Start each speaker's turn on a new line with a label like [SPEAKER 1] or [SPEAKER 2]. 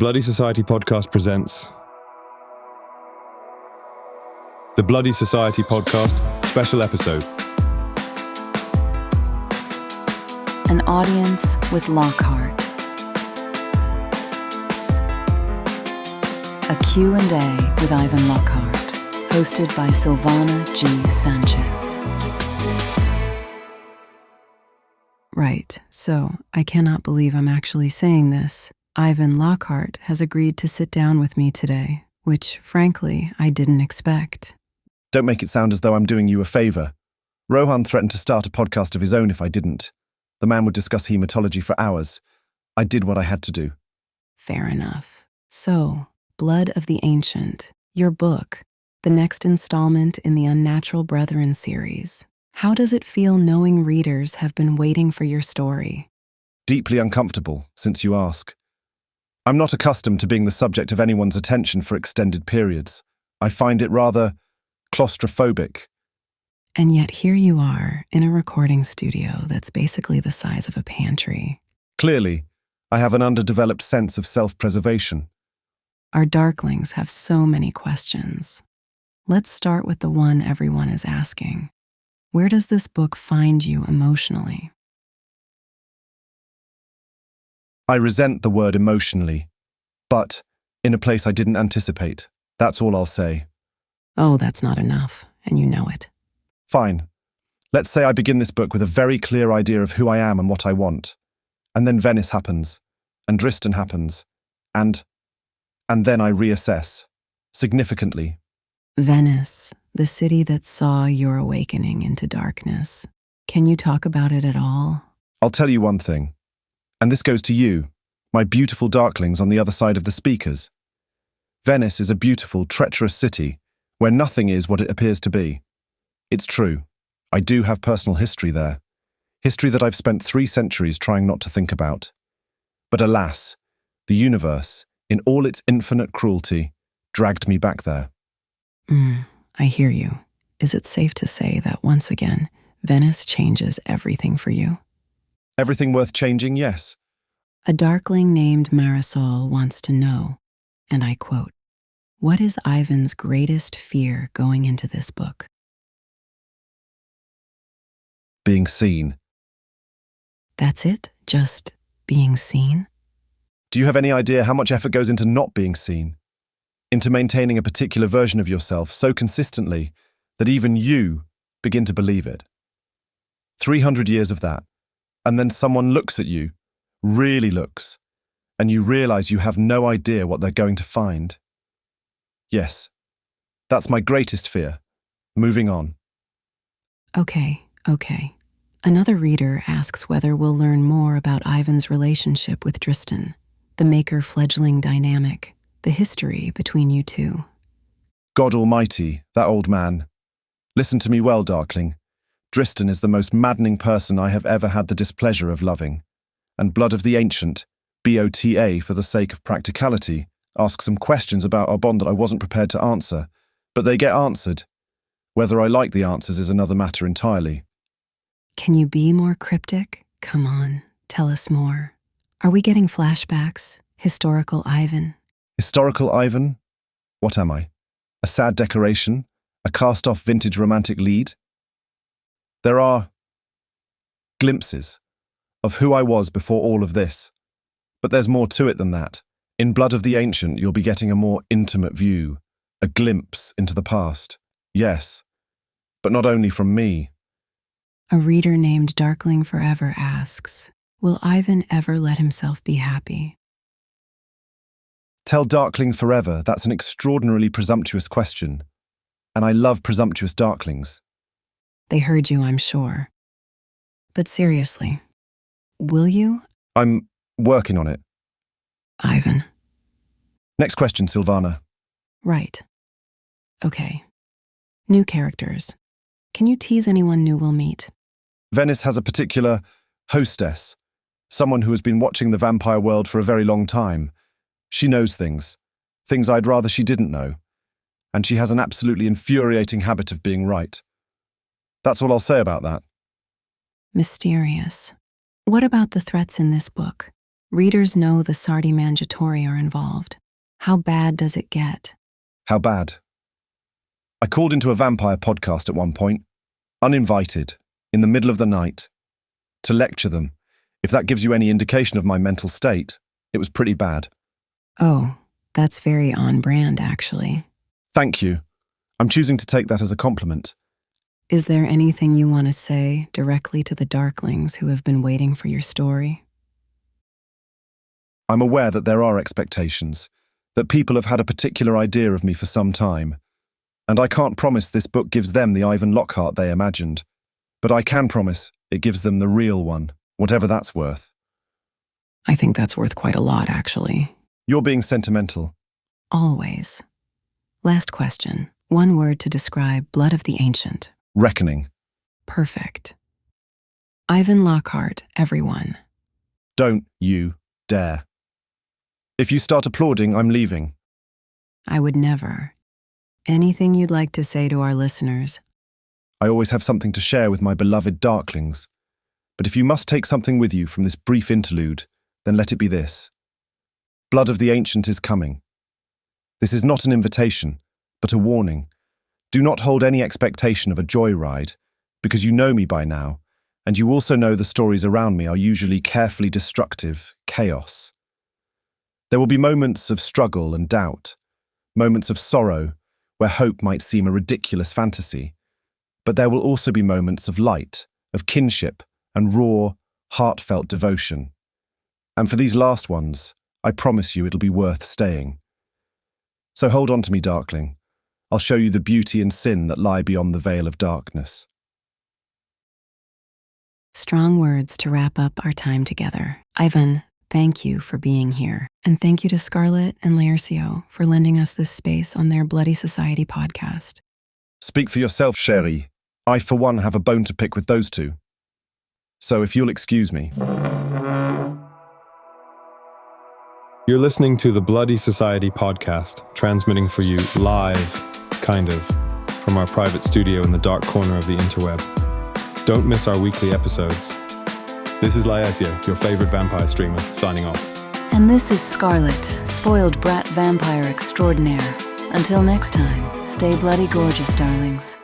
[SPEAKER 1] The Bloody Society podcast presents The Bloody Society podcast special episode.
[SPEAKER 2] An audience with Lockhart. A Q&A with Ivan Lockhart, hosted by Silvana G. Sánchez. Right, so I cannot believe I'm actually saying this. Ivan Lockhart has agreed to sit down with me today, which, frankly, I didn't expect.
[SPEAKER 3] Don't make it sound as though I'm doing you a favor. Rohan threatened to start a podcast of his own if I didn't. The man would discuss hematology for hours. I did what I had to do.
[SPEAKER 2] Fair enough. So, Blood of the Ancient, your book, the next installment in the Unnatural Brethren series. How does it feel knowing readers have been waiting for your story?
[SPEAKER 3] Deeply uncomfortable, since you ask. I'm not accustomed to being the subject of anyone's attention for extended periods. I find it rather claustrophobic.
[SPEAKER 2] And yet here you are in a recording studio that's basically the size of a pantry.
[SPEAKER 3] Clearly, I have an underdeveloped sense of self-preservation.
[SPEAKER 2] Our Darklings have so many questions. Let's start with the one everyone is asking. Where does this book find you emotionally?
[SPEAKER 3] I resent the word emotionally, but in a place I didn't anticipate. That's all I'll say.
[SPEAKER 2] Oh, that's not enough, and you know it.
[SPEAKER 3] Fine. Let's say I begin this book with a very clear idea of who I am and what I want. And then Venice happens, and Dristan happens, and then I reassess, significantly.
[SPEAKER 2] Venice, the city that saw your awakening into darkness. Can you talk about it at all?
[SPEAKER 3] I'll tell you one thing, and this goes to you, my beautiful Darklings on the other side of the speakers. Venice is a beautiful, treacherous city where nothing is what it appears to be. It's true. I do have personal history there. History that I've spent 3 centuries trying not to think about. But alas, the universe, in all its infinite cruelty, dragged me back there.
[SPEAKER 2] I hear you. Is it safe to say that once again, Venice changes everything for you?
[SPEAKER 3] Everything worth changing, yes.
[SPEAKER 2] A Darkling named Marisol wants to know, and I quote, "What is Ivan's greatest fear going into this book?"
[SPEAKER 3] Being seen.
[SPEAKER 2] That's it? Just being seen?
[SPEAKER 3] Do you have any idea how much effort goes into not being seen? Into maintaining a particular version of yourself so consistently that even you begin to believe it. 300 years of that, and then someone looks at you, really looks, and you realize you have no idea what they're going to find. Yes, that's my greatest fear. Moving on.
[SPEAKER 2] Okay. Another reader asks whether we'll learn more about Ivan's relationship with Dristan, the maker-fledgling dynamic, the history between you two.
[SPEAKER 3] God Almighty, that old man. Listen to me well, Darkling. Dristan is the most maddening person I have ever had the displeasure of loving. And Blood of the Ancient, BOTA for the sake of practicality, asks some questions about our bond that I wasn't prepared to answer, but they get answered. Whether I like the answers is another matter entirely.
[SPEAKER 2] Can you be more cryptic? Come on, tell us more. Are we getting flashbacks? Historical Ivan?
[SPEAKER 3] Historical Ivan? What am I? A sad decoration? A cast-off vintage romantic lead? There are glimpses of who I was before all of this. But there's more to it than that. In Blood of the Ancient, you'll be getting a more intimate view, a glimpse into the past. Yes, but not only from me.
[SPEAKER 2] A reader named Darkling Forever asks, will Ivan ever let himself be happy?
[SPEAKER 3] Tell Darkling Forever, that's an extraordinarily presumptuous question. And I love presumptuous Darklings.
[SPEAKER 2] They heard you, I'm sure. But seriously, will you?
[SPEAKER 3] I'm working on it.
[SPEAKER 2] Ivan.
[SPEAKER 3] Next question, Silvana.
[SPEAKER 2] Right. Okay. New characters. Can you tease anyone new we'll meet?
[SPEAKER 3] Venice has a particular hostess, someone who has been watching the vampire world for a very long time. She knows things I'd rather she didn't know, and she has an absolutely infuriating habit of being right. That's all I'll say about that.
[SPEAKER 2] Mysterious. What about the threats in this book? Readers know the Sardi Mangiatori are involved. How bad does it get?
[SPEAKER 3] How bad? I called into a vampire podcast at one point, uninvited, in the middle of the night, to lecture them. If that gives you any indication of my mental state, it was pretty bad.
[SPEAKER 2] Oh, that's very on brand, actually.
[SPEAKER 3] Thank you. I'm choosing to take that as a compliment.
[SPEAKER 2] Is there anything you want to say directly to the Darklings who have been waiting for your story?
[SPEAKER 3] I'm aware that there are expectations, that people have had a particular idea of me for some time, and I can't promise this book gives them the Ivan Lockhart they imagined, but I can promise it gives them the real one, whatever that's worth.
[SPEAKER 2] I think that's worth quite a lot, actually.
[SPEAKER 3] You're being sentimental.
[SPEAKER 2] Always. Last question. One word to describe Blood of the Ancient.
[SPEAKER 3] Reckoning.
[SPEAKER 2] Perfect. Ivan Lockhart, everyone.
[SPEAKER 3] Don't you dare. If you start applauding, I'm leaving.
[SPEAKER 2] I would never. Anything you'd like to say to our listeners?
[SPEAKER 3] I always have something to share with my beloved Darklings. But if you must take something with you from this brief interlude, then let it be this. Blood of the Ancient is coming. This is not an invitation, but a warning. Do not hold any expectation of a joyride, because you know me by now, and you also know the stories around me are usually carefully destructive chaos. There will be moments of struggle and doubt, moments of sorrow where hope might seem a ridiculous fantasy, but there will also be moments of light, of kinship, and raw, heartfelt devotion. And for these last ones, I promise you it'll be worth staying. So hold on to me, Darkling. I'll show you the beauty and sin that lie beyond the veil of darkness.
[SPEAKER 2] Strong words to wrap up our time together. Ivan, thank you for being here. And thank you to Scarlett and Laercio for lending us this space on their Bloody Society podcast.
[SPEAKER 3] Speak for yourself, chérie. I, for one, have a bone to pick with those two. So if you'll excuse me.
[SPEAKER 1] You're listening to the Bloody Society podcast, transmitting for you live, kind of, from our private studio in the dark corner of the interweb. Don't miss our weekly episodes. This is Laercio, your favorite vampire streamer, signing off.
[SPEAKER 2] And this is Scarlett, spoiled brat vampire extraordinaire. Until next time, stay bloody gorgeous, darlings.